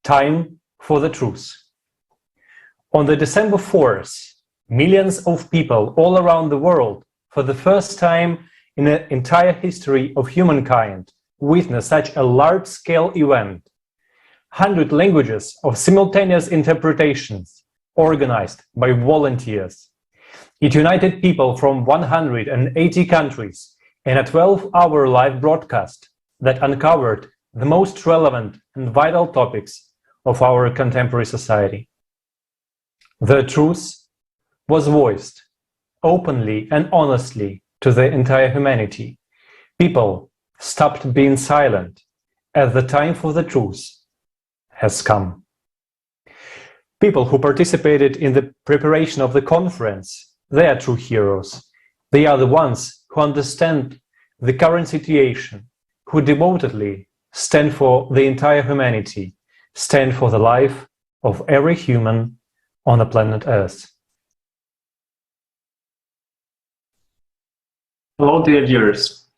Time for the truth. On the December 4th, millions of people all around the world, for the first time in the entire history of humankind, witnessed such a large-scale event. 100 languages of simultaneous interpretations, organized by volunteers. It united people from 180 countries in a 12-hour live broadcast that uncovered the most relevant and vital topics of our contemporary society. The truth was voiced openly and honestly to the entire humanity. People stopped being silent as the time for the truth has come. People who participated in the preparation of the conference, they are true heroes. They are the ones who understand the current situation, who devotedly stand for the entire humanity, stand for the life of every human on the planet Earth. Hello, dear viewers.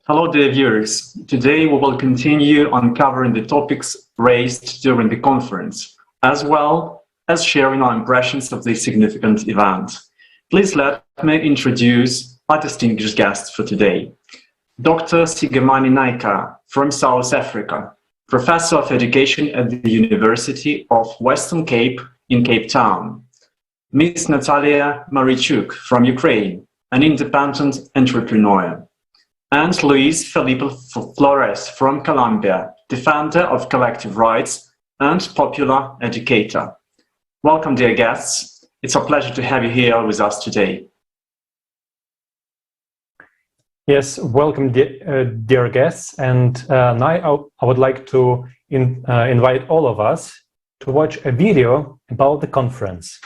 Hello, dear viewers. Today we will continue uncovering the topics raised during the conference, as well as sharing our impressions of this significant event. Please let me introduce our distinguished guests for today. Dr. Sigemani Naika from South Africa, Professor of Education at the University of Western Cape in Cape Town. Ms. Natalia Marichuk from Ukraine, an independent entrepreneur. And Luis Felipe Flores from Colombia, defender of collective rights and popular educator. Welcome, dear guests. It's a pleasure to have you here with us today. Yes, welcome, dear guests. And now I would like to invite all of us to watch a video about the conference.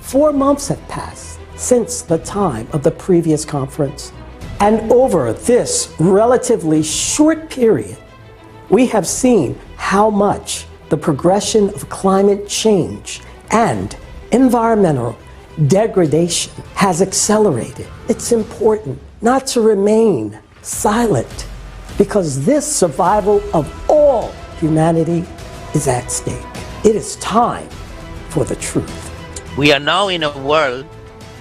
Four months have passed since the time of the previous conference. And over this relatively short period, we have seen how much the progression of climate change and environmental degradation has accelerated. It's important not to remain silent, because this survival of all humanity is at stake. It is time for the truth. We are now in a world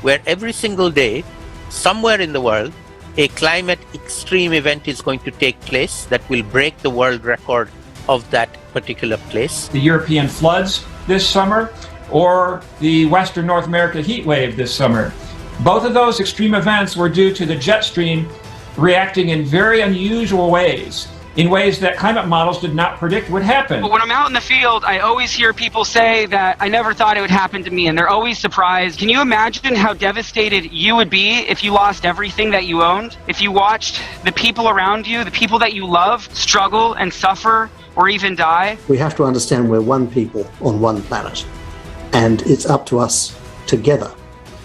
where every single day, somewhere in the world, a climate extreme event is going to take place that will break the world record of that particular place. The European floods this summer, or the Western North America heat wave this summer. Both of those extreme events were due to the jet stream reacting in very unusual ways, in ways that climate models did not predict would happen. But when I'm out in the field, I always hear people say that I never thought it would happen to me, and they're always surprised. Can you imagine how devastated you would be if you lost everything that you owned? If you watched the people around you, the people that you love, struggle and suffer or even die? We have to understand we're one people on one planet, and it's up to us together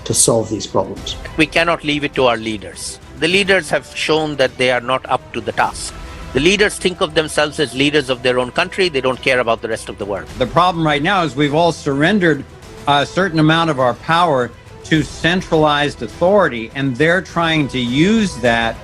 to solve these problems. We cannot leave it to our leaders. The leaders have shown that they are not up to the task. The leaders think of themselves as leaders of their own country. They don't care about the rest of the world. The problem right now is we've all surrendered a certain amount of our power to centralized authority, and they're trying to use that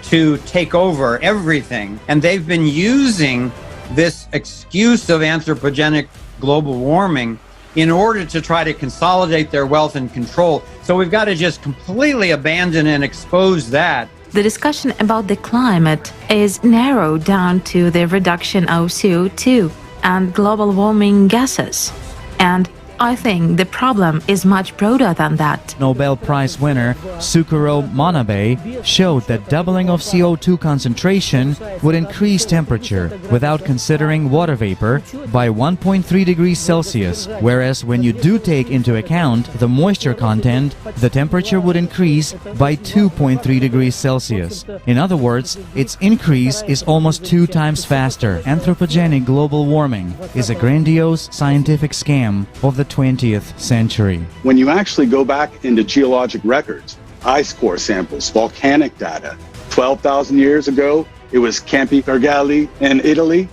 to take over everything. And they've been using this excuse of anthropogenic global warming in order to try to consolidate their wealth and control. So we've got to just completely abandon and expose that. The discussion about the climate is narrowed down to the reduction of CO2 and global warming gases. And I think the problem is much broader than that. Nobel Prize winner Sukuro Manabe showed that doubling of CO2 concentration would increase temperature without considering water vapor by 1.3 degrees Celsius, whereas when you do take into account the moisture content, the temperature would increase by 2.3 degrees Celsius. In other words, its increase is almost 2 times faster. Anthropogenic global warming is a grandiose scientific scam of the 20th century. When you actually go back into geologic records ice core samples, volcanic data. 12,000 years ago, it was Campi Gargali in Italy.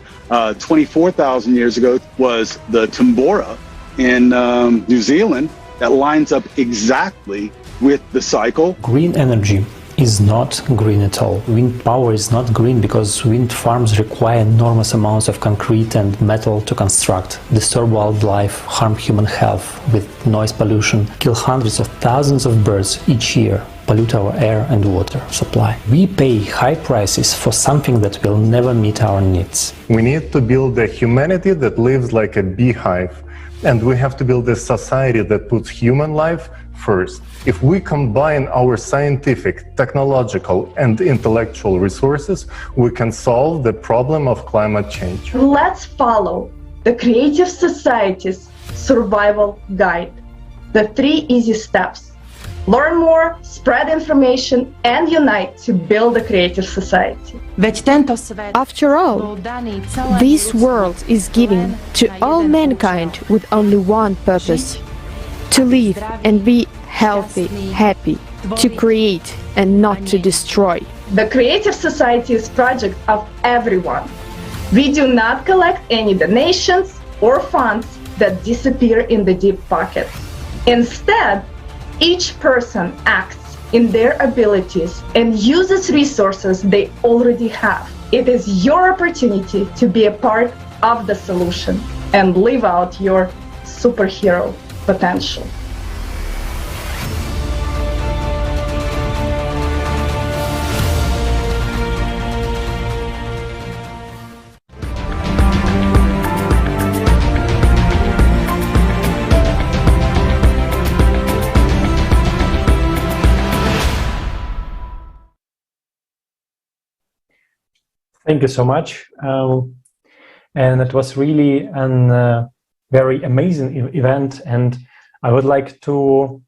24,000 years ago was the Tambora in New Zealand. That lines up exactly with the cycle. Green energy is not green at all. Wind power is not green because wind farms require enormous amounts of concrete and metal to construct, disturb wildlife, harm human health with noise pollution, kill hundreds of thousands of birds each year, pollute our air and water supply. We pay high prices for something that will never meet our needs. We need to build a humanity that lives like a beehive, and we have to build a society that puts human life first. If we combine our scientific, technological, and intellectual resources, we can solve the problem of climate change. Let's follow the Creative Society's survival guide. The 3 easy steps. Learn more, spread information, and unite to build a creative society. After all, this world is given to all mankind with only one purpose: to live and be healthy, happy, to create and not to destroy. The Creative Society is a project of everyone. We do not collect any donations or funds that disappear in the deep pockets. Instead, each person acts in their abilities and uses resources they already have. It is your opportunity to be a part of the solution and live out your superhero potential. Thank you so much. And it was really a very amazing event. And I would like to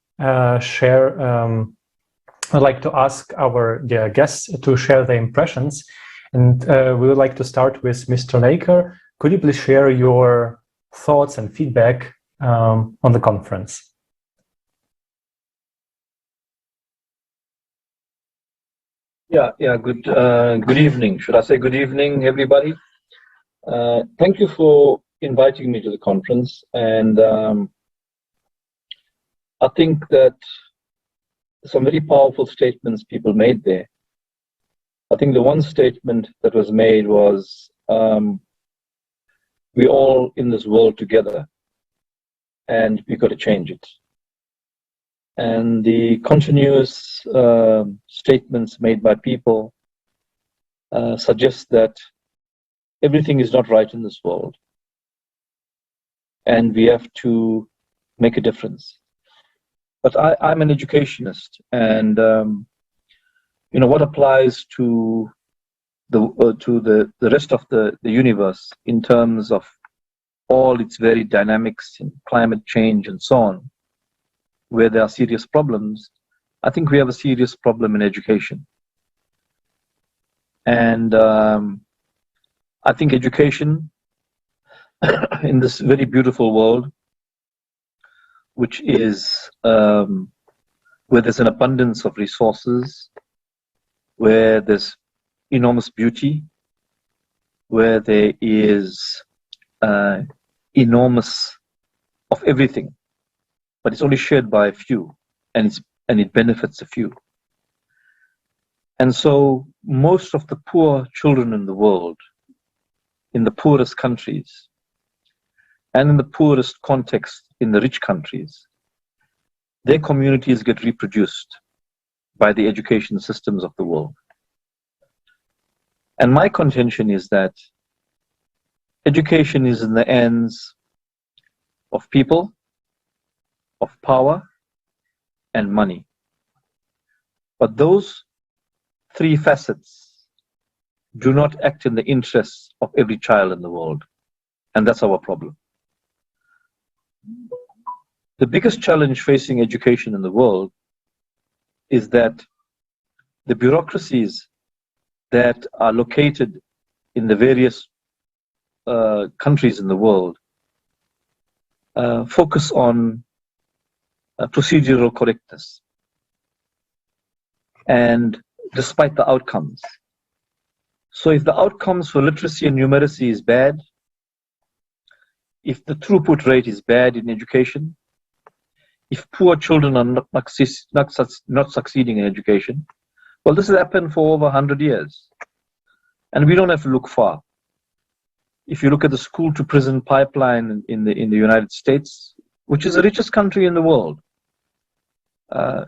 share, I'd like to ask our guests to share their impressions. And we would like to start with Mr. Laker. Could you please share your thoughts and feedback on the conference? Good evening. Should I say good evening, everybody? Thank you for inviting me to the conference. And I think that some very powerful statements people made there. I think the one statement that was made was, we're all in this world together and we've got to change it. And the continuous statements made by people suggest that everything is not right in this world, and we have to make a difference. But I'm an educationist, and what applies to the rest of the universe in terms of all its varied dynamics in climate change and so on, where there are serious problems, I think we have a serious problem in education. And I think education in this very beautiful world, which is where there's an abundance of resources, where there's enormous beauty, where there is enormous of everything, but it's only shared by a few, and it benefits a few. And so most of the poor children in the world, in the poorest countries, and in the poorest context in the rich countries, their communities get reproduced by the education systems of the world. And my contention is that education is in the hands of people, of power, and money. But those three facets do not act in the interests of every child in the world. And that's our problem. The biggest challenge facing education in the world is that the bureaucracies that are located in the various countries in the world focus on procedural correctness. and despite the outcomes. So if the outcomes for literacy and numeracy is bad, if the throughput rate is bad in education, if poor children are not succeeding in education, well, this has happened for over 100 years. And we don't have to look far. If you look at the school to prison pipeline in the United States, which is the richest country in the world,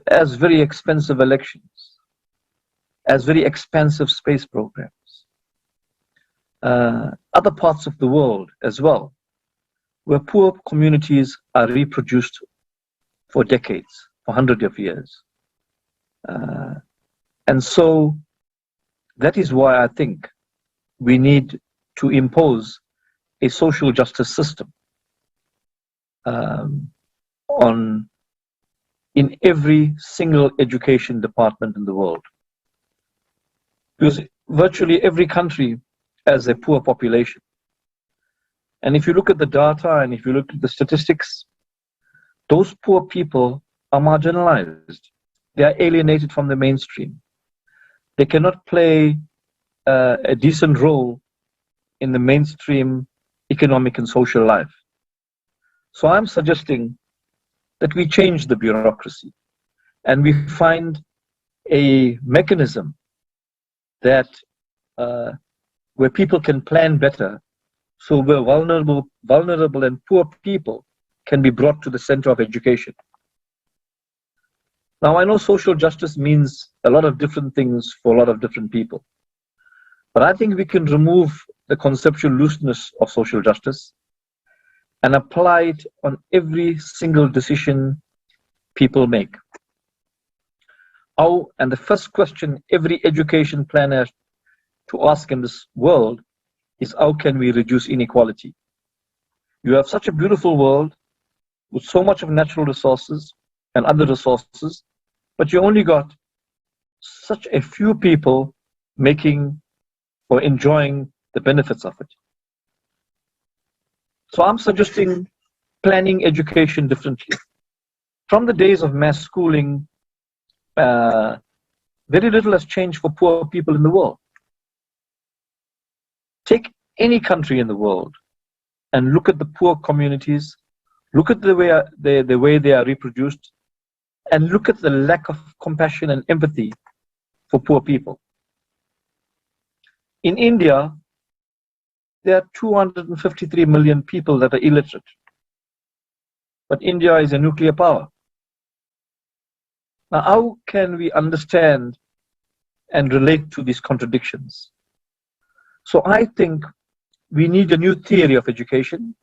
has very expensive elections, has very expensive space programs. Other parts of the world as well, where poor communities are reproduced for decades, for hundreds of years. And so that is why I think we need to impose a social justice system in every single education department in the world. Because virtually every country has a poor population. And if you look at the data and if you look at the statistics, those poor people are marginalized. They are alienated from the mainstream. They cannot play a decent role in the mainstream economic and social life. So I'm suggesting that we change the bureaucracy and we find a mechanism that where people can plan better, so where vulnerable and poor people can be brought to the center of education. Now, I know social justice means a lot of different things for a lot of different people, but I think we can remove the conceptual looseness of social justice and apply it on every single decision people make. And the first question every education planner to ask in this world is, how can we reduce inequality? You have such a beautiful world with so much of natural resources and other resources, but you only got such a few people making or enjoying the benefits of it. So I'm suggesting planning education differently. From the days of mass schooling, very little has changed for poor people in the world. Take any country in the world and look at the poor communities, look at the way they are reproduced, and look at the lack of compassion and empathy for poor people. In India, there are 253 million people that are illiterate. But India is a nuclear power. Now, how can we understand and relate to these contradictions? So I think we need a new theory of education.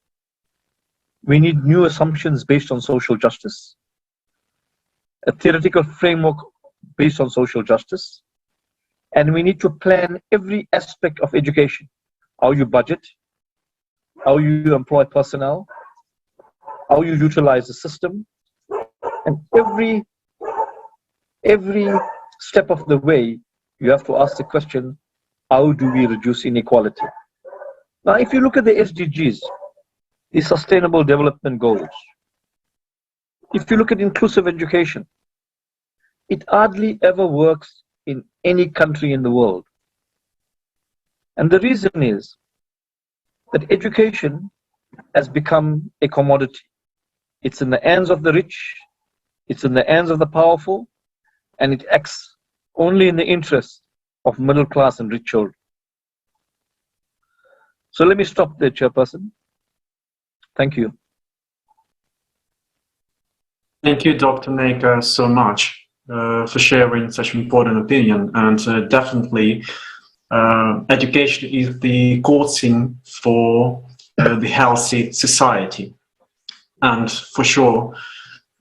We need new assumptions based on social justice, a theoretical framework based on social justice, and we need to plan every aspect of education, how you budget, how you employ personnel, how you utilize the system, and every step of the way, you have to ask the question, how do we reduce inequality? Now, if you look at the SDGs, the Sustainable Development Goals, if you look at inclusive education, it hardly ever works in any country in the world. And the reason is that education has become a commodity. It's in the hands of the rich, it's in the hands of the powerful, and it acts only in the interest of middle class and rich children. So let me stop there, Chairperson. Thank you. Thank you, Dr. Naker, so much for sharing such an important opinion. And definitely, education is the coursing for the healthy society. And for sure,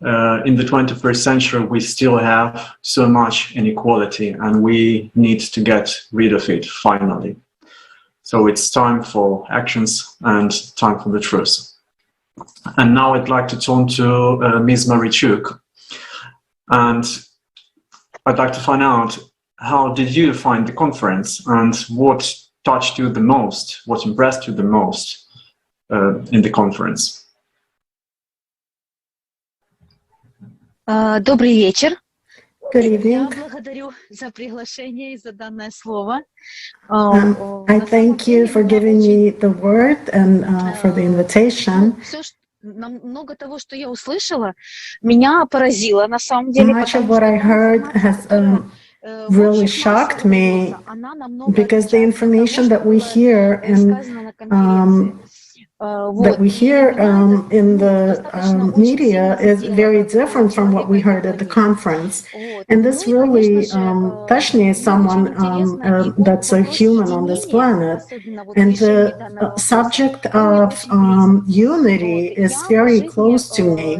in the 21st century, we still have so much inequality, and we need to get rid of it finally. So it's time for actions and time for the truth. And now I'd like to turn to Ms. Marichuk. And I'd like to find out, how did you find the conference and what touched you the most, what impressed you the most in the conference? Добрый вечер. Good evening. I thank you for giving me the word and for the invitation. Much of what I heard has really shocked me because the information that we hear and in the media is very different from what we heard at the conference. And this really touched me as someone that's a human on this planet. And the subject of unity is very close to me.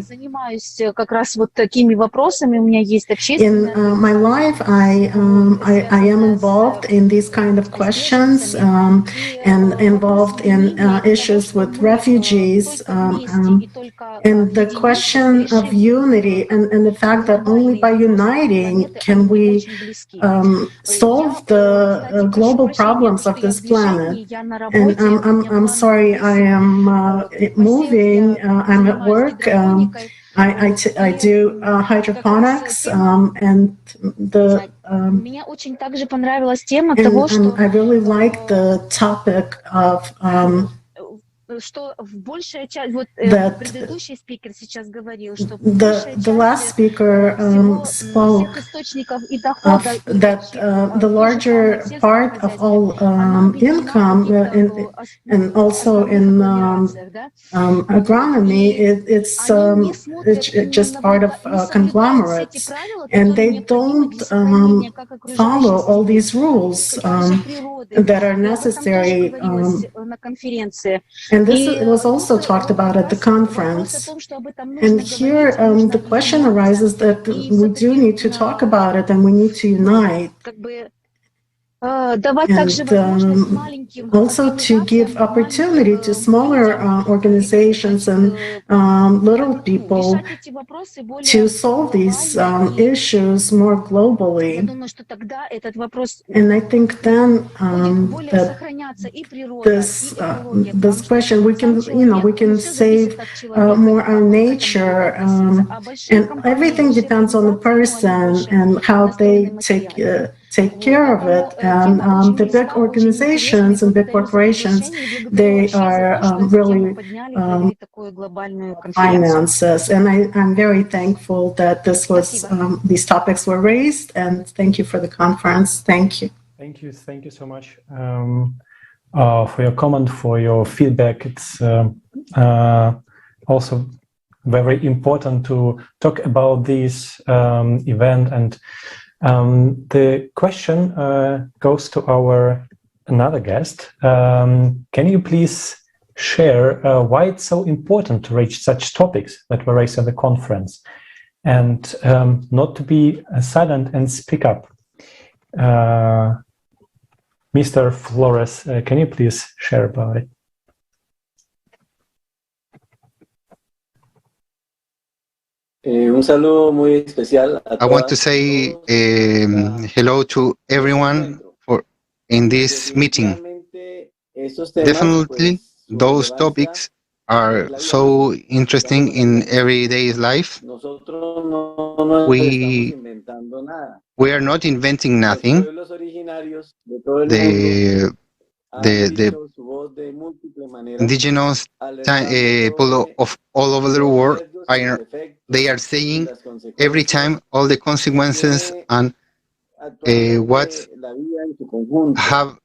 In my life, I am involved in these kind of questions and involved in issues with refugees and the question of unity and the fact that only by uniting can we solve the global problems of this planet. And I'm sorry, I am moving, I'm at work. I do hydroponics and the and I really like the topic of that the last speaker spoke of that the larger part of all income and also in agronomy it's just part of conglomerates, and they don't follow all these rules that are necessary. And this was also talked about at the conference. And here the question arises that we do need to talk about it and we need to unite. And also to give opportunity to smaller organizations and little people to solve these issues more globally. And I think then that this question, we can save more our nature, and everything depends on the person and how they take care of it. And the big organizations and big corporations, they are really finances. And I'm very thankful that these topics were raised. And thank you for the conference. Thank you. Thank you so much for your comment, for your feedback. It's also very important to talk about this event. And the question goes to our another guest. Can you please share why it's so important to reach such topics that were raised at the conference, and not to be silent and speak up? Mr. Flores, can you please share about it? I want to say hello to everyone in this meeting. Definitely, those topics are so interesting in everyday life. We are not inventing nothing. The indigenous people of all over the world they are saying every time all the consequences and what have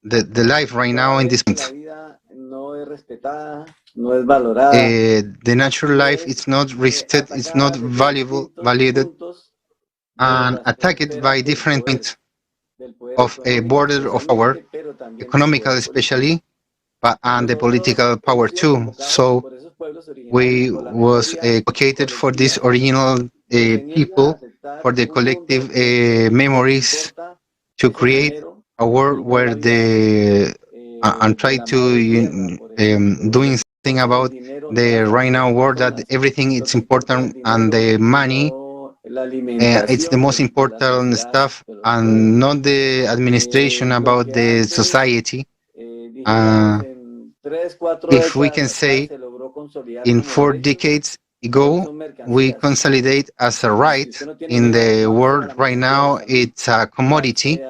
the life right now in this point. The natural life is not respected, it's not valued, and attacked by different points of a border of power, economical especially, and the political power too. So we was advocated for this original people, for the collective memories, to create a world where and try to doing something about the right now world, that everything is important and the money it's the most important stuff, and not the administration about the society. If we can say in 4 decades ago, we consolidate as a right in the world. Right now, it's a commodity.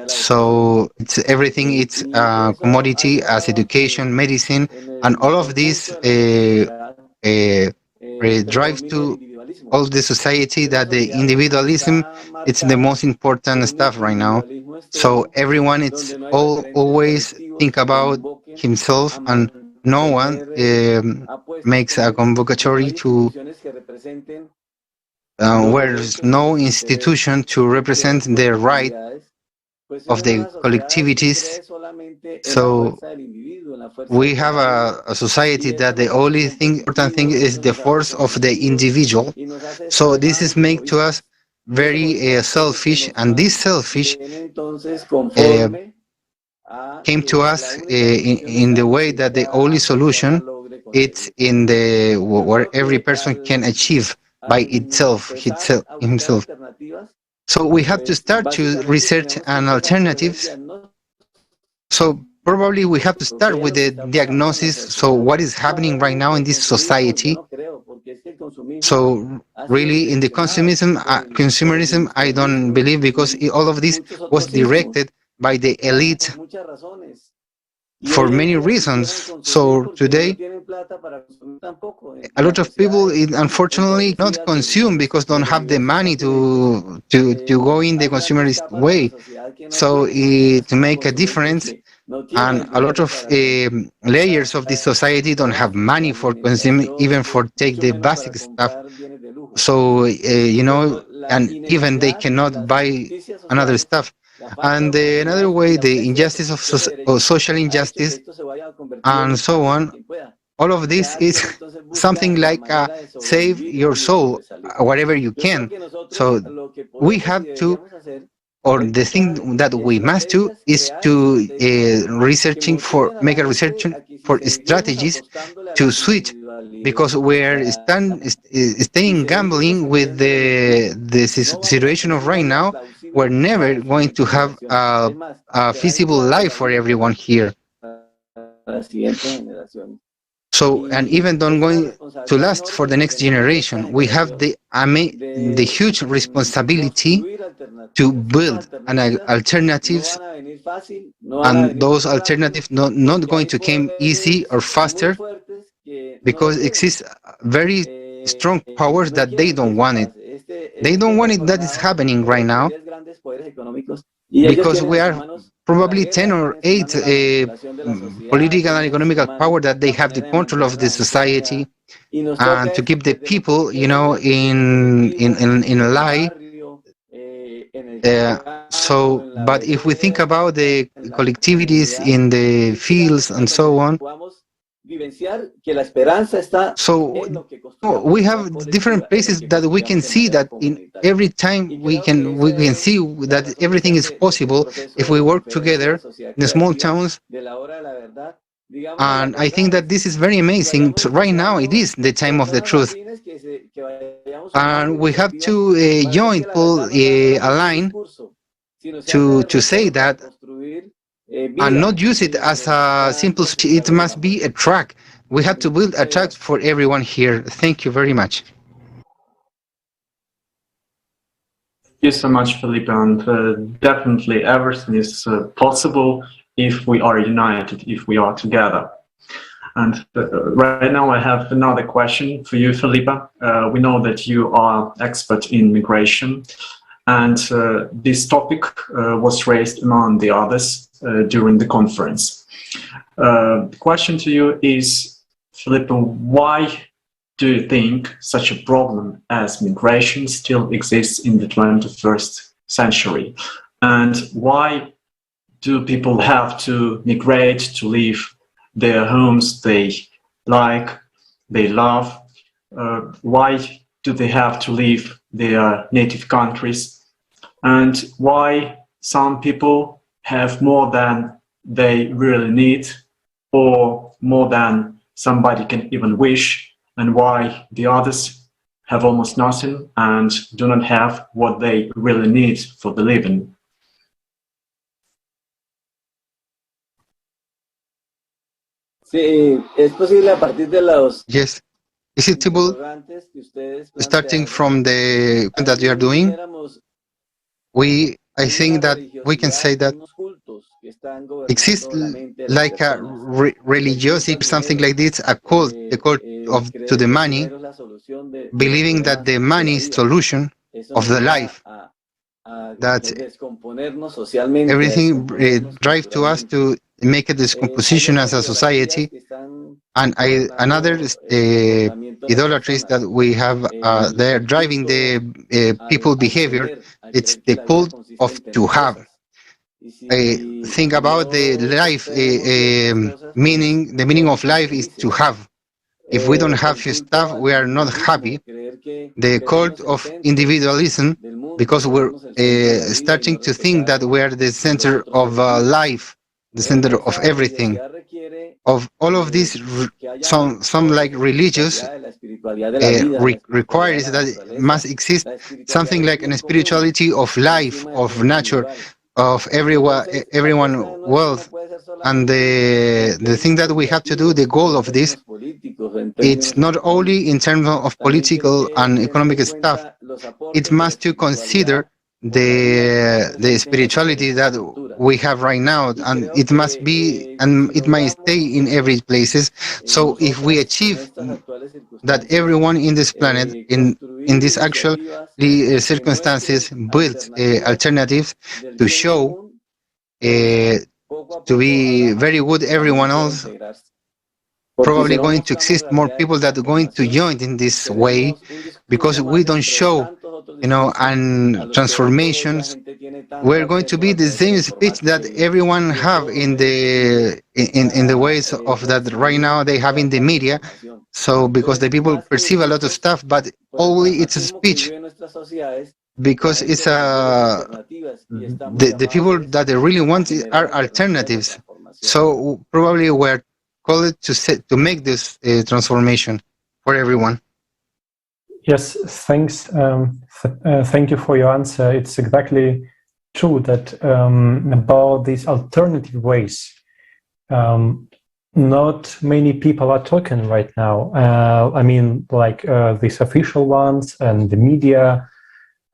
So it's everything. It's a commodity as education, medicine, and all of this drive to all the society that the individualism it's the most important stuff right now. So everyone it's always think about himself, and no one makes a convocatory to where there's no institution to represent the right of the collectivities. So we have a society that the only important thing is the force of the individual. So this is make to us very selfish, and this selfish came to us in the way that the only solution it's in the where every person can achieve by itself himself. So we have to start to research an alternatives. So probably we have to start with the diagnosis. So what is happening right now in this society? So really in the consumerism, I don't believe, because all of this was directed by the elite for many reasons. So today, a lot of people, unfortunately, not consume because don't have the money to go in the consumerist way. So to make a difference, and a lot of layers of the society don't have money for consuming, even for take the basic stuff. So you know, and even they cannot buy another stuff. And another way, the injustice of social injustice and so on. All of this is something like save your soul whatever you can. So we have to, or the thing that we must do is to make a research for strategies to switch, because we're staying gambling with the situation of right now. We're never going to have a feasible life for everyone here. So, and even don't going to last for the next generation. We have the huge responsibility to build alternatives, and those alternatives not going to come easy or faster, because exist very strong powers that they don't want it. They don't want it. That is happening right now, because we are probably 10 or 8 political and economical power that they have the control of the society, and to keep the people, you know, in a lie. So, but if we think about the collectivities in the fields and so on, so we have different places that we can see that in every time we can see that everything is possible if we work together in the small towns. And I think that this is very amazing. So right now it is the time of the truth, and we have to join, align to say that, and not use it as a simple. It must be a track. We have to build a track for everyone here. Thank you very much. Thank you so much, Felipe. And definitely everything is possible if we are united, if we are together. And right now I have another question for you, Felipe. We know that you are expert in migration, and this topic was raised among the others during the conference. The question to you is, Felipe, why do you think such a problem as migration still exists in the 21st century? And why do people have to migrate to leave their homes they like, they love? Why do they have to leave their native countries? And why some people have more than they really need, or more than somebody can even wish, and why the others have almost nothing and do not have what they really need for the living? Yes, feasible, starting from the point that you are doing, I think that we can say that exists like a religiosity, something like this, a cult, the cult to the money, believing that the money is solution of the life, that everything drives to us to make a decomposition as a society. And another idolatries that we have there driving the people behavior, it's the cult of to have. Think about the life meaning. The meaning of life is to have. If we don't have stuff, we are not happy. The cult of individualism, because we're starting to think that we are the center of life, the center of everything. Of all of this, some like religious requires that must exist something like a spirituality of life, of nature, of everyone wealth. And the thing that we have to do, the goal of this, it's not only in terms of political and economic stuff, it must to consider the spirituality that we have right now, and it must be, and it might stay in every places. So if we achieve that everyone in this planet, in these actual circumstances, build alternatives to show to be very good everyone else, probably going to exist more people that are going to join in this way, because we don't show, and transformations. We're going to be the same speech that everyone have in the ways of that right now they have in the media. So because the people perceive a lot of stuff, but only it's a speech, because it's the people that they really want are alternatives. So probably we're called to make this transformation for everyone. Yes, thanks. Thank you for your answer. It's exactly true that about these alternative ways, not many people are talking right now. I mean, like these official ones and the media,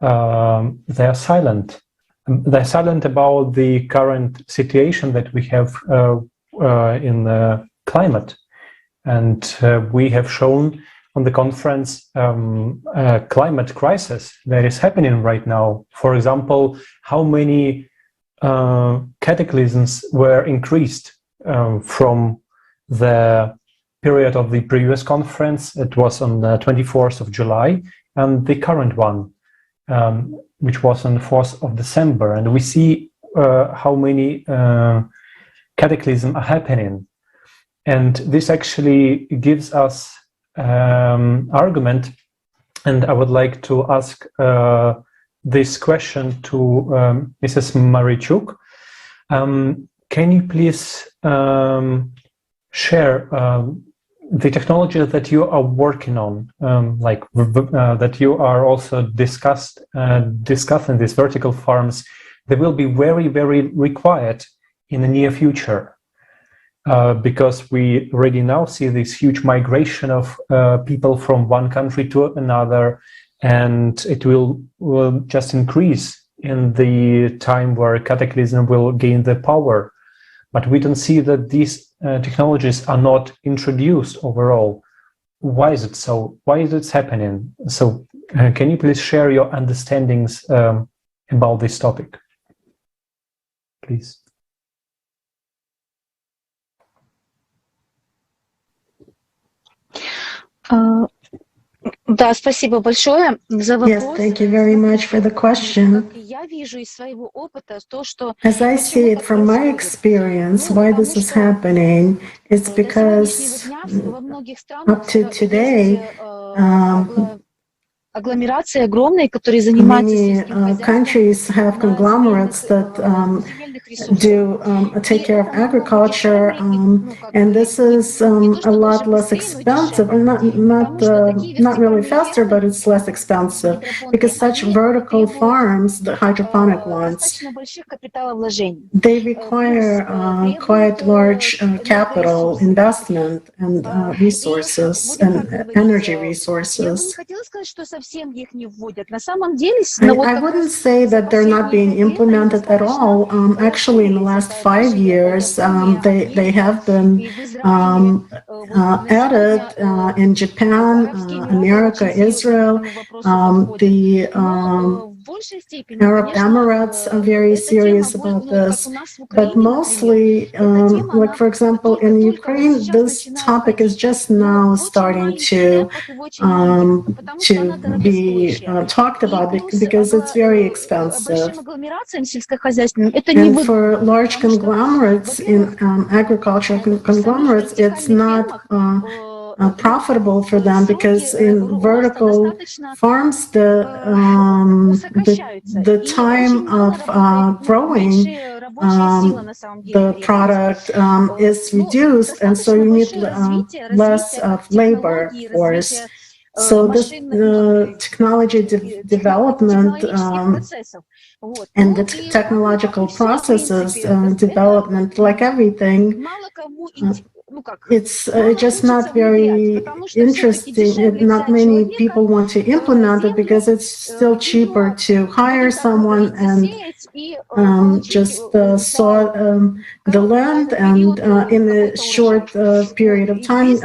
they are silent. They're silent about the current situation that we have in the climate. And we have shown on the conference climate crisis that is happening right now. For example, how many cataclysms were increased from the period of the previous conference. It was on the 24th of July, and the current one, which was on the 4th of December. And we see how many cataclysms are happening. And this actually gives us argument, and I would like to ask this question to Mrs. Marichuk. Can you please share the technology that you are working on, that you are also discussing these vertical farms? They will be very, very required in the near future. Because we already now see this huge migration of people from one country to another, and it will just increase in the time where cataclysm will gain the power. But we don't see that these technologies are not introduced overall. Why is it so? Why is it happening? So can you please share your understandings about this topic, please? Да, спасибо большое за вопрос. Yes, thank you very much for the question. As I see it from my experience, why this is happening, it's because up to today, many countries have conglomerates that take care of agriculture, and this is a lot less expensive, or not really faster, but it's less expensive because such vertical farms, the hydroponic ones, they require quite large capital investment and resources and energy resources. I wouldn't say that they're not being implemented at all. Actually, in the last 5 years, they have been added in Japan, America, Israel, the Arab Emirates are very serious about this, but mostly, like for example, in Ukraine, this topic is just now starting to be talked about because it's very expensive. And for large conglomerates in agricultural conglomerates, it's not profitable for them because in vertical farms the time of growing the product is reduced, and so you need less of labor force. So this technology development and the technological processes development, like everything, it's just not very interesting. Not many people want to implement it because it's still cheaper to hire someone and just sow the land and in a short period of time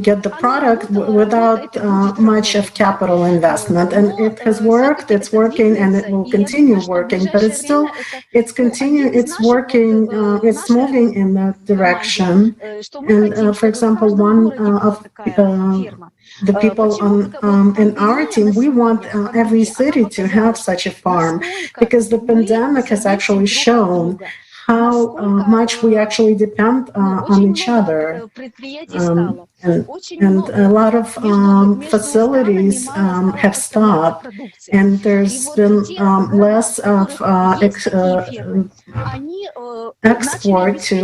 get the product without much of capital investment. And it has worked, it's working, and it will continue working, but it's working, it's moving in that direction. And for example, one of the people in our team, we want every city to have such a farm because the pandemic has actually shown how much we actually depend on each other. And a lot of facilities have stopped, and there's been less of export to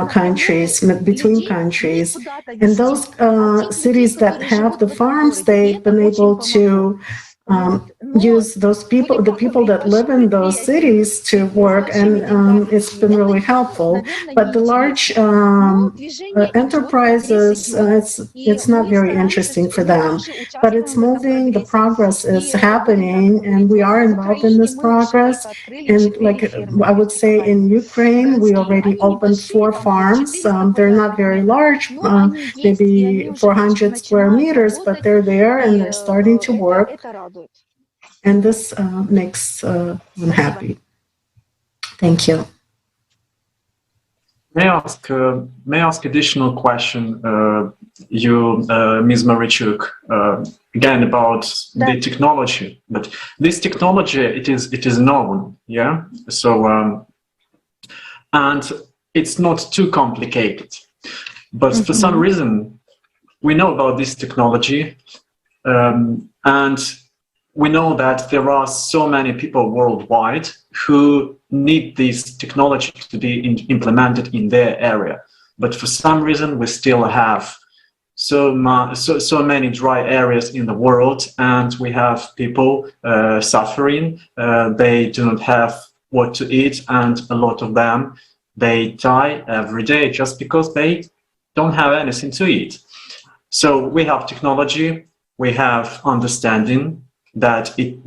countries, between countries. And those cities that have the farms, they've been able to use those people, the people that live in those cities, to work, and it's been really helpful. But the large enterprises, it's not very interesting for them. But it's moving, the progress is happening, and we are involved in this progress. And like I would say, in Ukraine, we already opened 4 farms. They're not very large, maybe 400 square meters, but they're there and they're starting to work. And this makes them happy. Thank you. May I ask additional question, Ms. Marichuk, again about the technology. But this technology, it is known, yeah. So and it's not too complicated. But for some reason, we know about this technology, and we know that there are so many people worldwide who need this technology to be implemented in their area. But for some reason, we still have so many dry areas in the world, and we have people suffering. They do not have what to eat, and a lot of them, they die every day just because they don't have anything to eat. So we have technology, we have understanding that it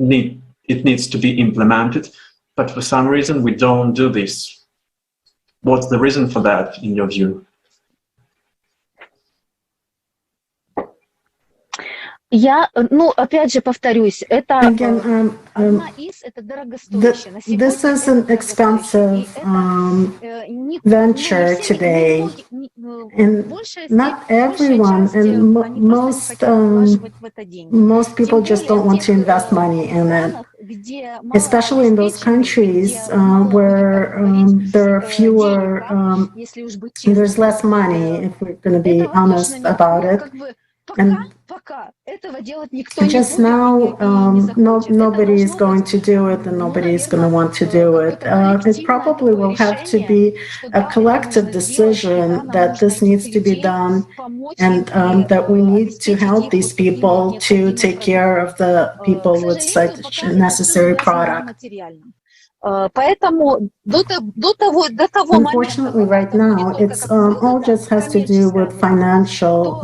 needs to be implemented, but for some reason we don't do this. What's the reason for that, in your view? Опять же повторюсь, это this is an expensive venture today, and not everyone, and most people just don't want to invest money in it, especially in those countries where there are fewer, there's less money, if we're going to be honest about it. And just now, nobody is going to do it, and nobody is going to want to do it. It probably will have to be a collective decision that this needs to be done, and that we need to help these people to take care of the people with such a necessary product. Unfortunately, right now, it's all just has to do with financial.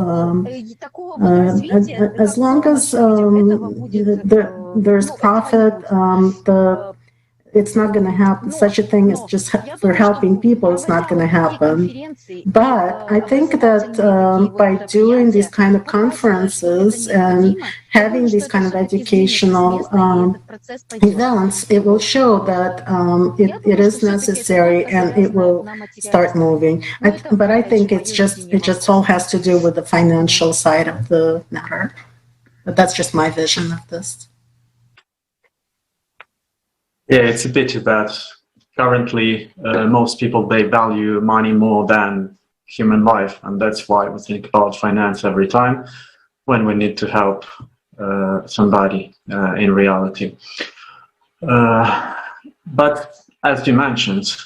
As long as there's profit, it's not going to happen. Such a thing is just for helping people. It's not going to happen. But I think that by doing these kind of conferences and having these kind of educational events, it will show that it is necessary and it will start moving. But I think it just all has to do with the financial side of the matter. But that's just my vision of this. Yeah, it's a pity that currently most people, they value money more than human life, and that's why we think about finance every time when we need to help somebody in reality. But as you mentioned,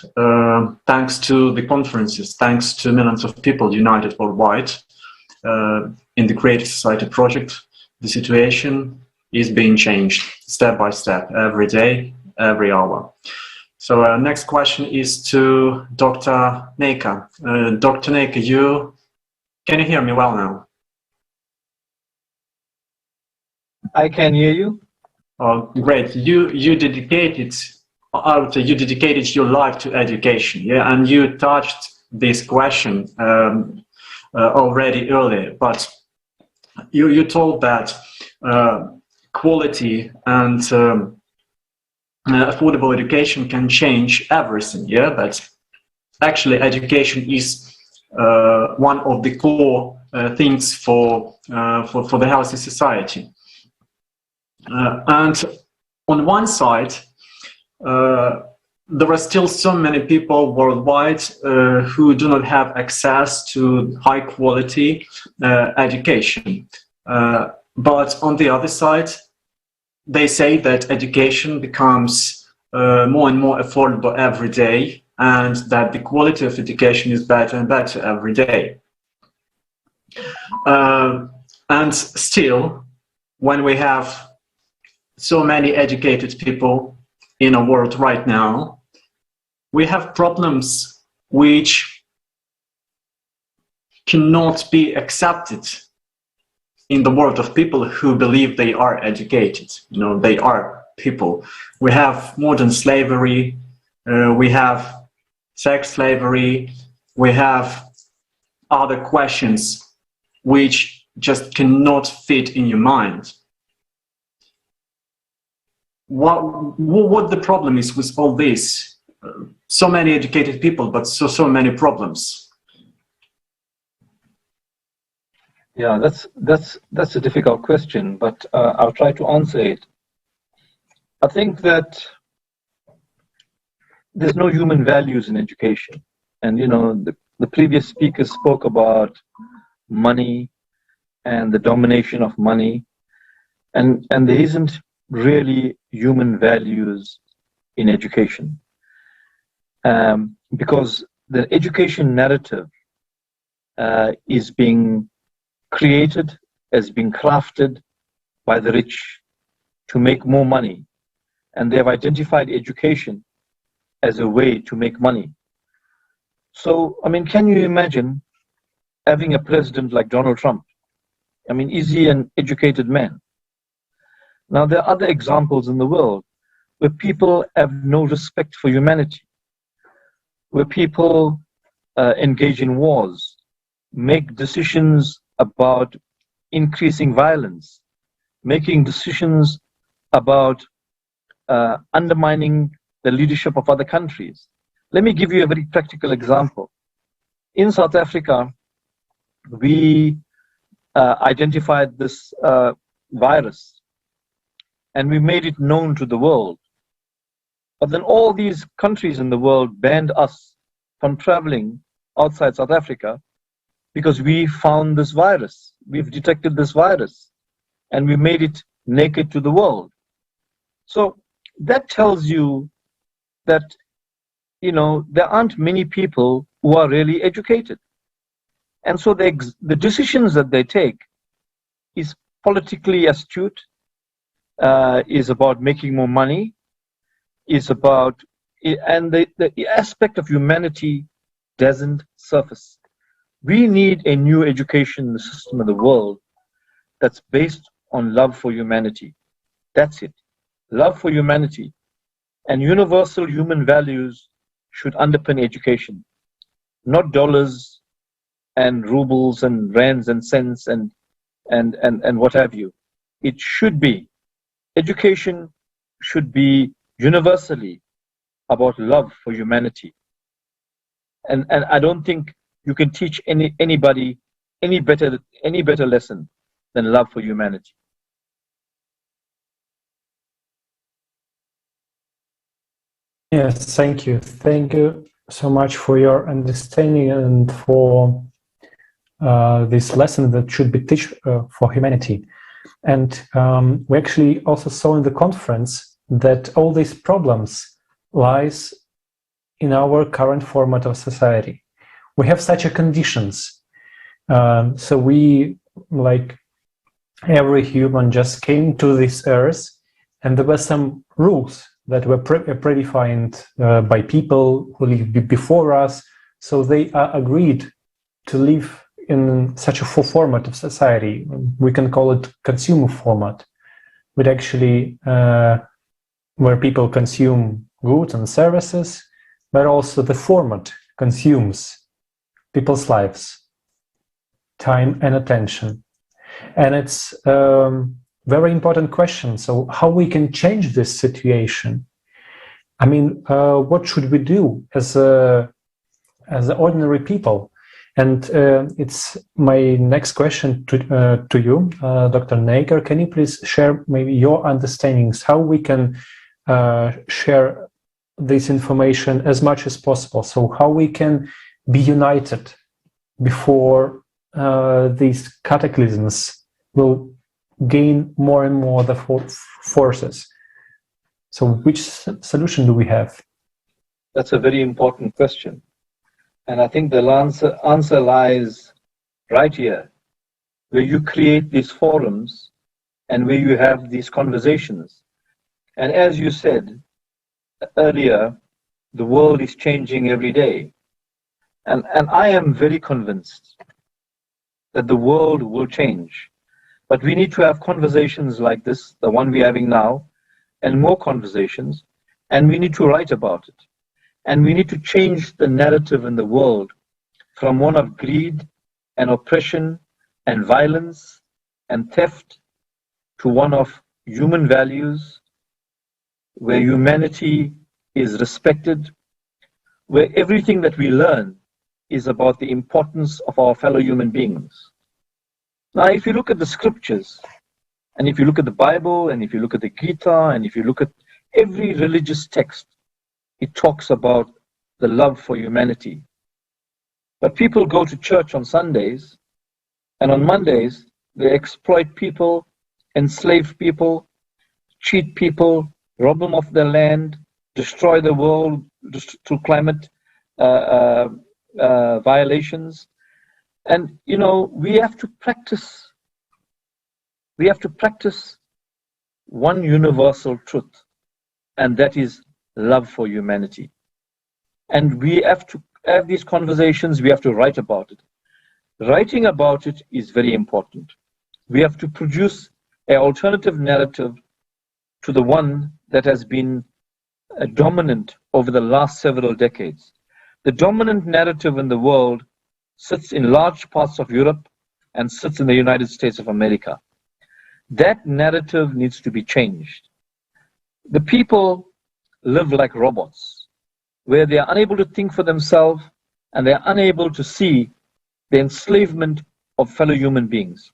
thanks to the conferences, thanks to millions of people united worldwide in the Creative Society project, the situation is being changed step by step, every day, every hour. So next question is to Dr. Neka. Dr. Neka, can you hear me well now? I can hear you. Oh, great. You dedicated your life to education, yeah, and you touched this question already earlier, but you told that quality and affordable education can change everything, yeah, but actually education is one of the core things for the healthy society. And on one side, there are still so many people worldwide who do not have access to high quality education. But on the other side, they say that education becomes more and more affordable every day, and that the quality of education is better and better every day. And still, when we have so many educated people in our world right now, we have problems which cannot be accepted in the world of people who believe they are educated. You know, they are people. We have modern slavery, we have sex slavery, we have other questions which just cannot fit in your mind. What the problem is with all this? So many educated people, but so many problems. Yeah, that's a difficult question, but I'll try to answer it. I think that there's no human values in education, and you know the previous speaker spoke about money and the domination of money, and there isn't really human values in education, because the education narrative is being created, has been crafted by the rich to make more money, and they have identified education as a way to make money. So, I mean, can you imagine having a president like Donald Trump? I mean, is he an educated man? Now, there are other examples in the world where people have no respect for humanity, where people engage in wars, make decisions about increasing violence, making decisions about undermining the leadership of other countries. Let me give you a very practical example. In South Africa, we identified this virus, and we made it known to the world. But then all these countries in the world banned us from traveling outside South Africa because we found this virus. We've detected this virus and we made it naked to the world. So that tells you that, you know, there aren't many people who are really educated. And so the decisions that they take is politically astute, is about making more money, is about, and the aspect of humanity doesn't surface. We need a new education system in the world that's based on love for humanity. That's it. Love for humanity. And universal human values should underpin education, not dollars and rubles and rands and cents and what have you. It should be, education should be universally about love for humanity. And I don't think you can teach anybody any better lesson than love for humanity. Yes, thank you. Thank you so much for your understanding and for this lesson that should be taught for humanity. And we actually also saw in the conference that all these problems lies in our current format of society. We have such a conditions. So we, like every human, just came to this earth, and there were some rules that were predefined by people who lived before us. So they agreed to live in such a full format of society. We can call it consumer format, but actually where people consume goods and services, but also the format consumes people's lives, time and attention. And it's very important question. So how we can change this situation? I mean, what should we do as ordinary people? And it's my next question to you, Dr. Naker. Can you please share maybe your understandings how we can share this information as much as possible? So how we can be united before these cataclysms will gain more and more the forces. So which solution do we have? That's a very important question. And I think the answer lies right here, where you create these forums and where you have these conversations. And as you said earlier, the world is changing every day. And I am very convinced that the world will change. But we need to have conversations like this, the one we're having now, and more conversations, and we need to write about it. And we need to change the narrative in the world from one of greed and oppression and violence and theft to one of human values, where humanity is respected, where everything that we learn is about the importance of our fellow human beings. Now, if you look at the scriptures, and if you look at the Bible, and if you look at the Gita, and if you look at every religious text, it talks about the love for humanity. But people go to church on Sundays, and on Mondays, they exploit people, enslave people, cheat people, rob them of their land, destroy the world through climate violations. And, you know, we have to practice one universal truth, and that is love for humanity. And we have to have these conversations, we have to write about it. Writing about it is very important. We have to produce an alternative narrative to the one that has been dominant over the last several decades. The dominant narrative in the world sits in large parts of Europe and sits in the United States of America. That narrative needs to be changed. The people live like robots, where they are unable to think for themselves and they are unable to see the enslavement of fellow human beings.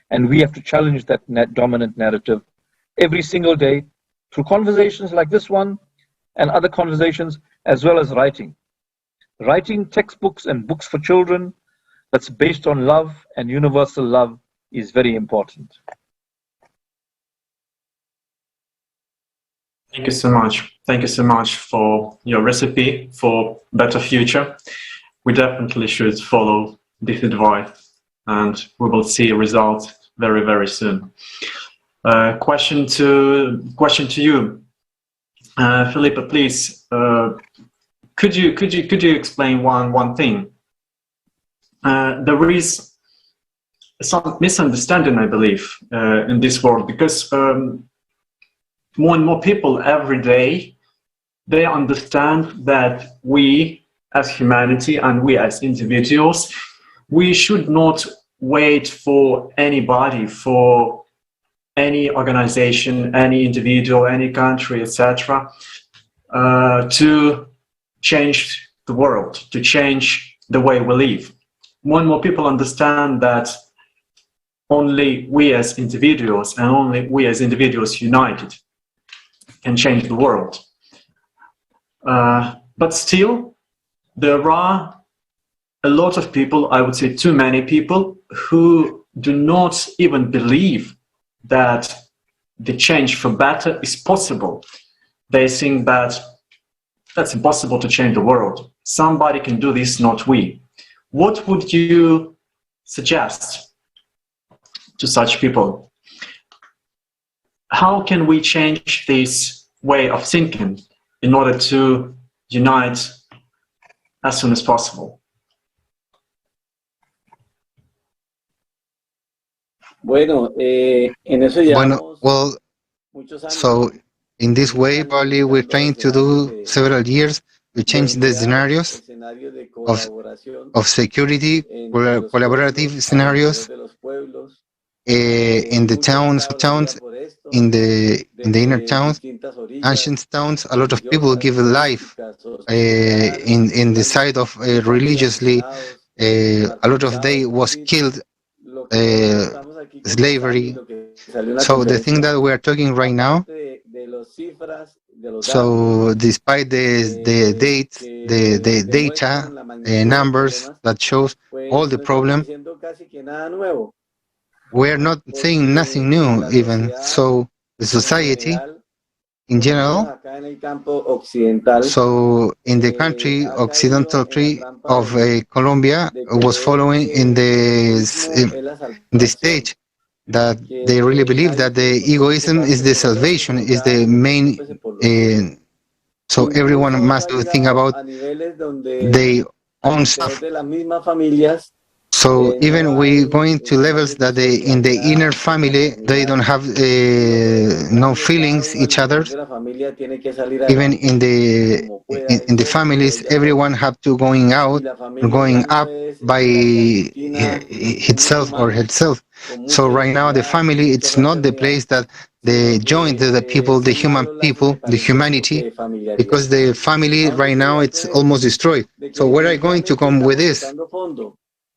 And we have to challenge that dominant narrative every single day through conversations like this one and other conversations, as well as writing. Writing textbooks and books for children that's based on love and universal love is very important. Thank you so much. Thank you so much for your recipe for better future. We definitely should follow this advice, and we will see results very, very soon. Question to you, Felipe, please. Could you explain one thing? There is some misunderstanding, I believe, in this world, because more and more people every day, they understand that we as humanity and we as individuals, we should not wait for anybody, for any organization, any individual, any country, etc., to change the world, to change the way we live. More and more people understand that only we as individuals and only we as individuals united can change the world. But still, there are a lot of people, I would say too many people, who do not even believe that the change for better is possible. They think that that's impossible to change the world. Somebody can do this, not we. What would you suggest to such people? How can we change this way of thinking in order to unite as soon as possible? Well, so in this way, probably we're trying to do several years to change the scenarios of security, collaborative scenarios in the towns, in the inner towns, ancient towns. A lot of people give life in the side of religiously. A lot of they was killed. Slavery. So the thing that we are talking right now, so despite the dates, the data, numbers that shows all the problem, we're not saying nothing new even. So the society in general, so in the country, occidental tree of Colombia was following in the stage that they really believe that the egoism is the salvation, is the main, so everyone must do think about their own stuff. So even we going to levels that in the inner family, they don't have no feelings each other. Even in the families, everyone have to going out, going up by himself or herself. So right now, the family, it's not the place that they join the people, the human people, the humanity, because the family right now, it's almost destroyed. So where are you going to come with this?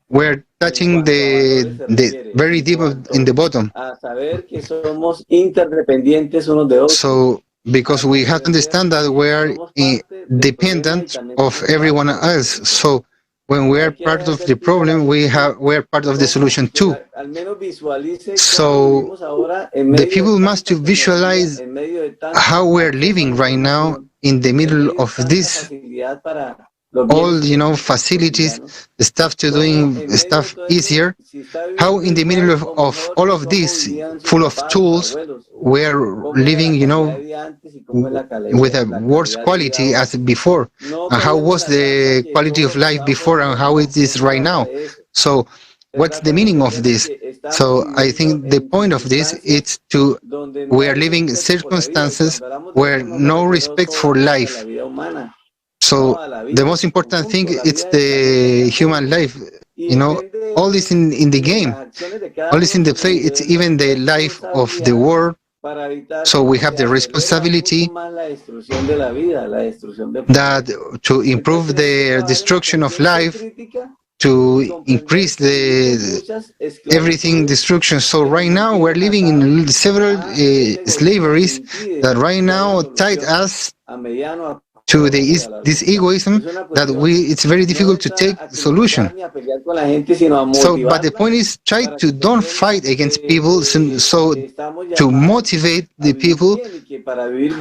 We're touching the very deep in the bottom. So because we have to understand that we are dependent of everyone else. So when we are part of the problem, we are part of the solution too. So the people must visualize how we're living right now in the middle of this. All facilities, stuff to doing stuff easier. How in the middle of all of this, full of tools, we're living, with a worse quality as before. And how was the quality of life before, and how it is right now? So, what's the meaning of this? So, I think the point of this is we are living circumstances where no respect for life. So the most important thing is the human life. All is in the game, all is in the play. It's even the life of the world. So we have the responsibility that to improve the destruction of life, to increase the everything destruction. So right now we're living in several slaveries that right now tied us to this egoism that it's very difficult to take solution. So, but the point is, try to don't fight against people, so to motivate the people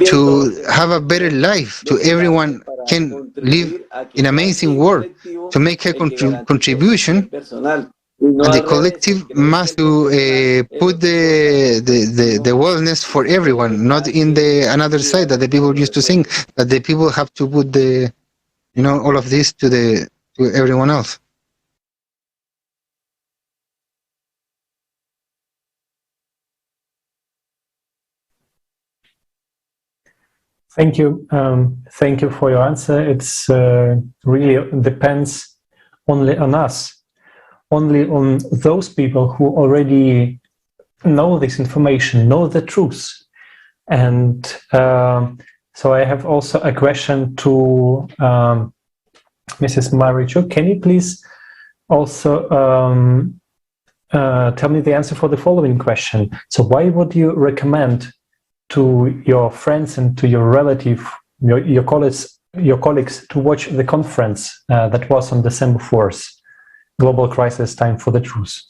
to have a better life, to everyone can live in an amazing world, to make a contribution. And the collective must put the wellness for everyone, not in the another side that the people used to think that the people have to put the, all of this to everyone else. Thank you. Thank you for your answer. It's really depends only on us. Only on those people who already know this information, know the truth. And so I have also a question to Mrs. Marichuk. Can you please also tell me the answer for the following question? So why would you recommend to your friends and to your relative, your colleagues to watch the conference that was on December 4th? Global Crisis, Time for the Truth.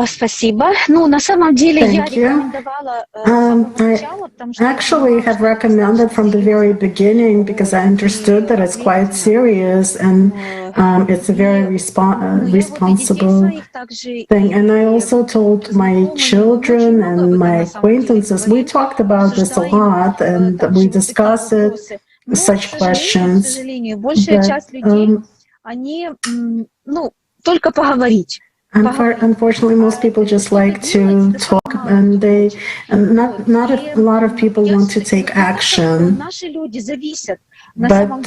Спасибо. Ну, на самом деле я рекомендовала I actually have recommended from the very beginning because I understood that it's quite serious and it's a very responsible thing. And I also told my children and my acquaintances, we talked about this a lot and we discussed it, such questions. But, unfortunately, most people just like to talk, and not a lot of people want to take action. But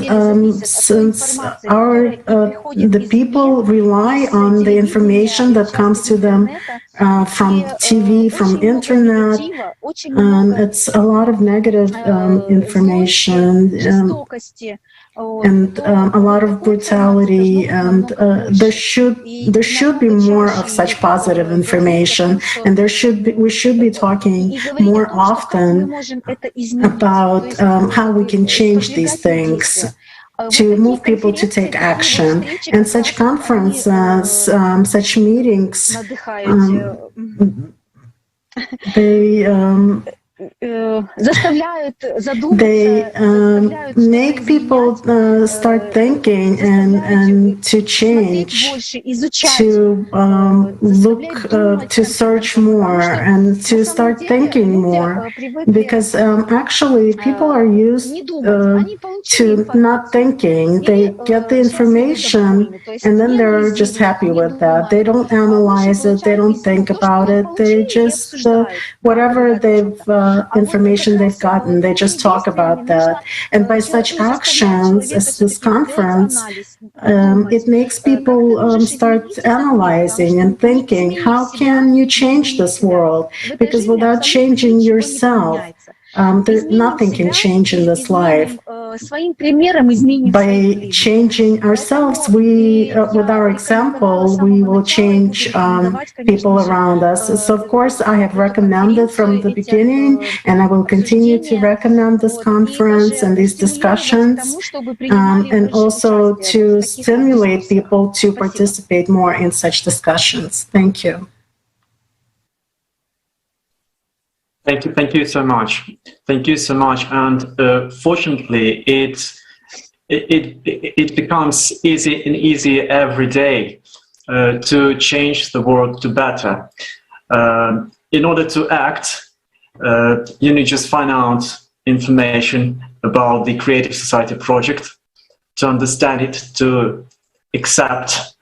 since the people rely on the information that comes to them from TV, from internet, it's a lot of negative information. And a lot of brutality, and there should be more of such positive information, and we should be talking more often about how we can change these things to move people to take action. And such conferences, such meetings, they make people start thinking and to change, to look, to search more and to start thinking more, because actually people are used to not thinking. They get the information and then they're just happy with that. They don't analyze it, they don't think about it, they just whatever information they've gotten, they just talk about that. And by such actions as this conference, it makes people start analyzing and thinking, how can you change this world? Because without changing yourself, nothing can change in this life. By changing ourselves, with our example, we will change people around us. So, of course, I have recommended from the beginning, and I will continue to recommend this conference and these discussions, and also to stimulate people to participate more in such discussions. Thank you. Thank you so much. Thank you so much. And fortunately, it becomes easier every day to change the world to better. In order to act, you need to just find out information about the Creative Society project, to understand it, to accept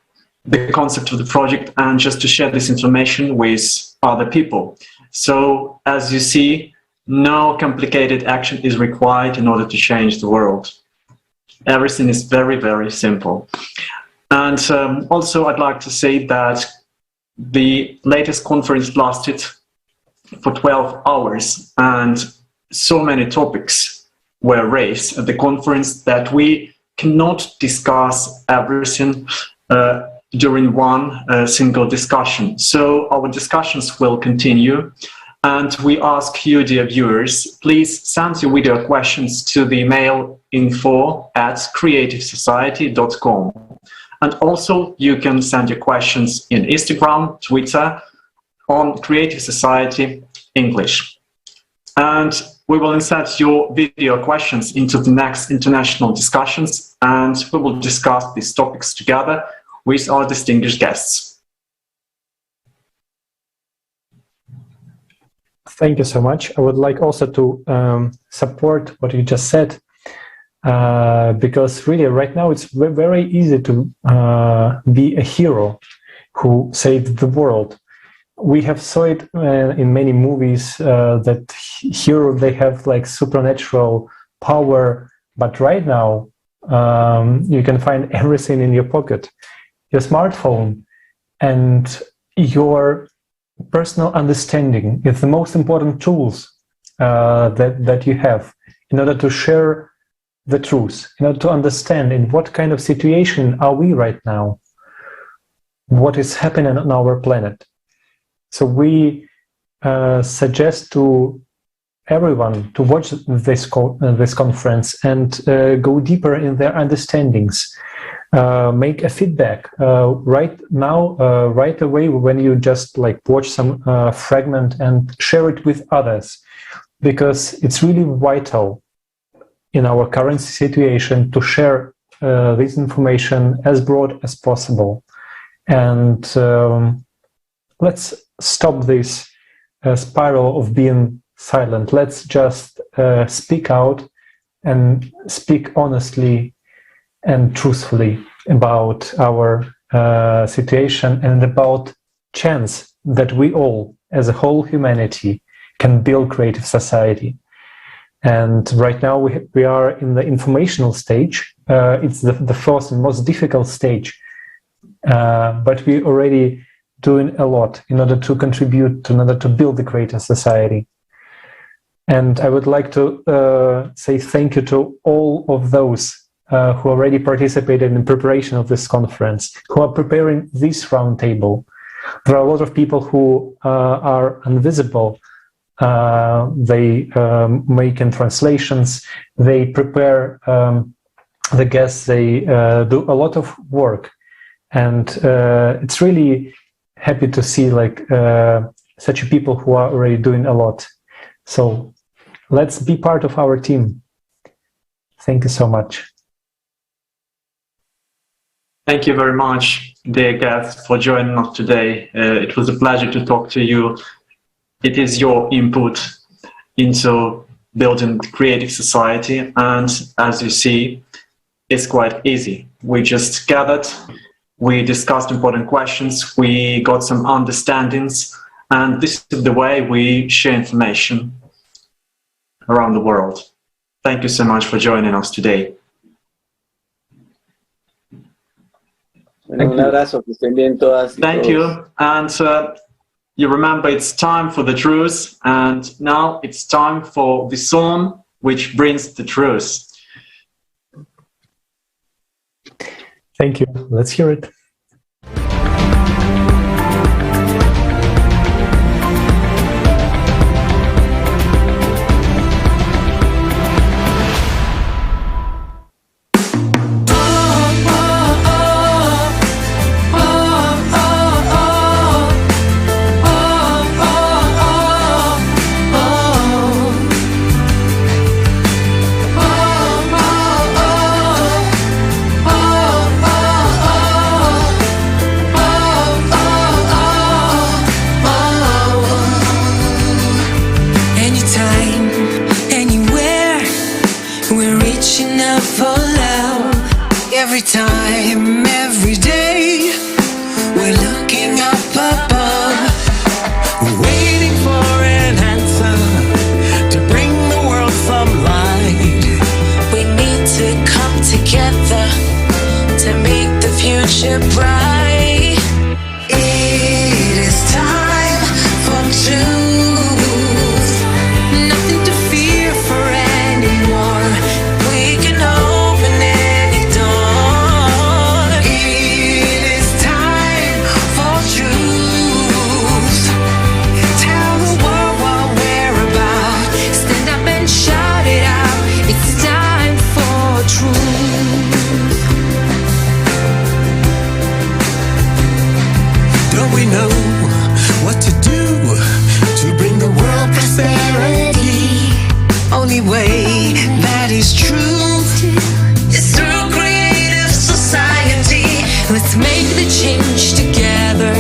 the concept of the project, and just to share this information with other people. So, as you see, no complicated action is required in order to change the world. Everything is very, very simple. And also, I'd like to say that the latest conference lasted for 12 hours, and so many topics were raised at the conference that we cannot discuss everything during one single discussion. So our discussions will continue. And we ask you, dear viewers, please send your video questions to the email info@creativesociety.com. And also you can send your questions in Instagram, Twitter, on Creative Society English. And we will insert your video questions into the next international discussions, and we will discuss these topics together with our distinguished guests. Thank you so much. I would like also to support what you just said, because really right now it's very easy to be a hero who saved the world. We have saw it in many movies that heroes, they have like supernatural power, but right now you can find everything in your pocket, your smartphone, and your personal understanding is the most important tools that you have in order to share the truth, in order to understand in what kind of situation are we right now, what is happening on our planet. So we suggest to everyone to watch this conference and go deeper in their understandings. Make a feedback right now, right away when you just like watch some fragment and share it with others, because it's really vital in our current situation to share this information as broad as possible. And let's stop this spiral of being silent. Let's just speak out and speak honestly and truthfully about our situation and about chance that we all, as a whole humanity, can build creative society. And right now we are in the informational stage. It's the first and most difficult stage, but we're already doing a lot in order to contribute, in order to build the creative society. And I would like to say thank you to all of those who already participated in preparation of this conference, who are preparing this roundtable. There are a lot of people who are invisible. They make translations, they prepare the guests, they do a lot of work. And it's really happy to see like such people who are already doing a lot. So let's be part of our team. Thank you so much. Thank you very much, dear guests, for joining us today. It was a pleasure to talk to you. It is your input into building creative society, and as you see, it's quite easy. We just gathered, we discussed important questions, we got some understandings, and this is the way we share information around the world. Thank you so much for joining us today. Un abrazo, que estén bien todas. Thank you. And you remember it's time for the truth, and now it's time for the song which brings the truth. Thank you. Let's hear it. Every time, every day, we're looking up above, waiting for an answer to bring the world some light. We need to come together to make the future bright. It is time for truth, nothing to fear for anymore. only way that is true is through creative society. Let's make the change together.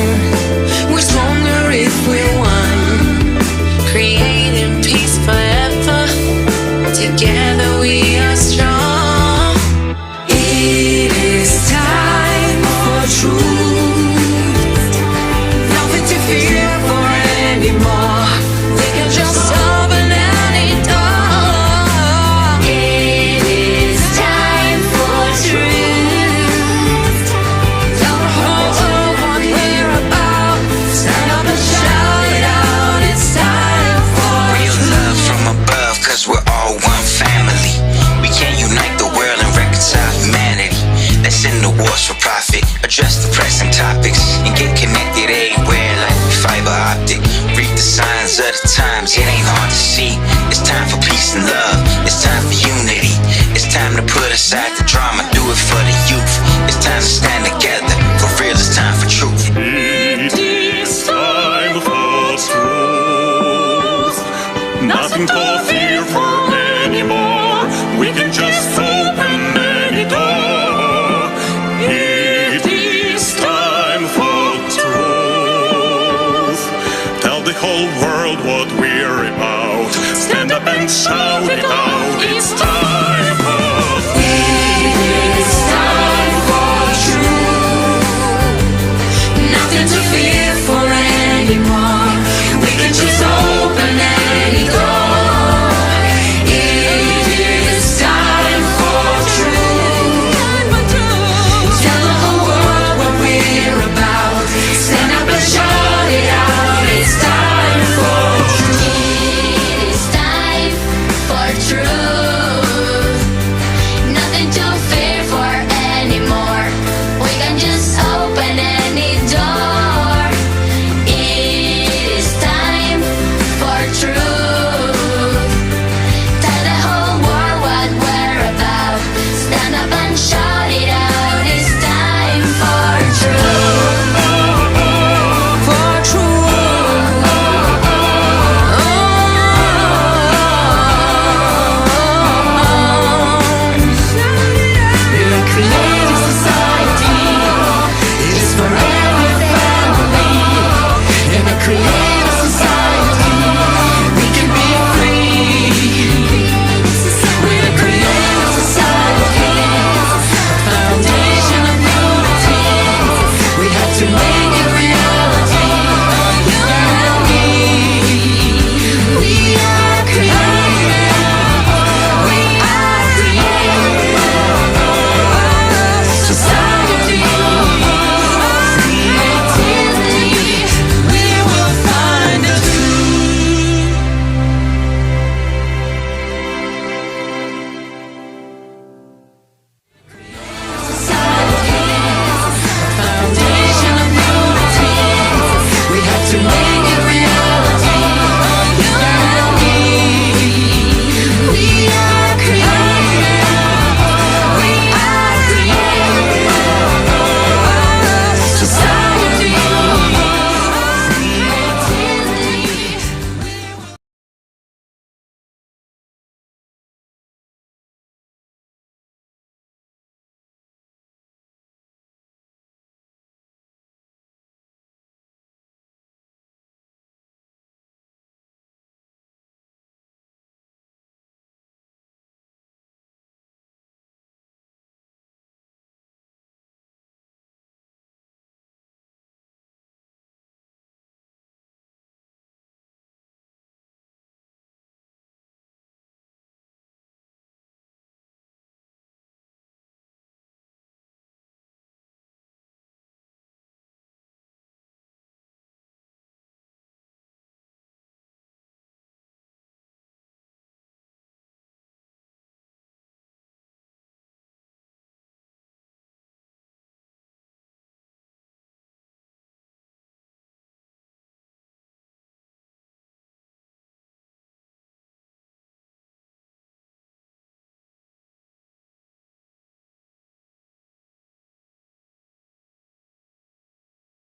We're stronger if we're one. Creating peace forever. Together we are strong. It is time for truth. Nothing to fear for anymore. We can just open any door. It is time for truth. Tell the whole world what we're about. Stand up and shout it out. It's time for real love from above, 'cause we're all one family. We can unite the world and reconcile humanity. Let's end the wars for profit, address the pressing topics, and get connected everywhere like fiber optic. Read the signs of the times, it ain't hard to see. It's time for peace and love, it's time for unity. It's time to put aside the drama, do it for the youth. It's time to stand together, for real, it's time for truth. It is time for truth. Nothing to fear for anymore. We can just open any door. It is time for truth. Tell the whole world what we're about. Stand up and shout it out.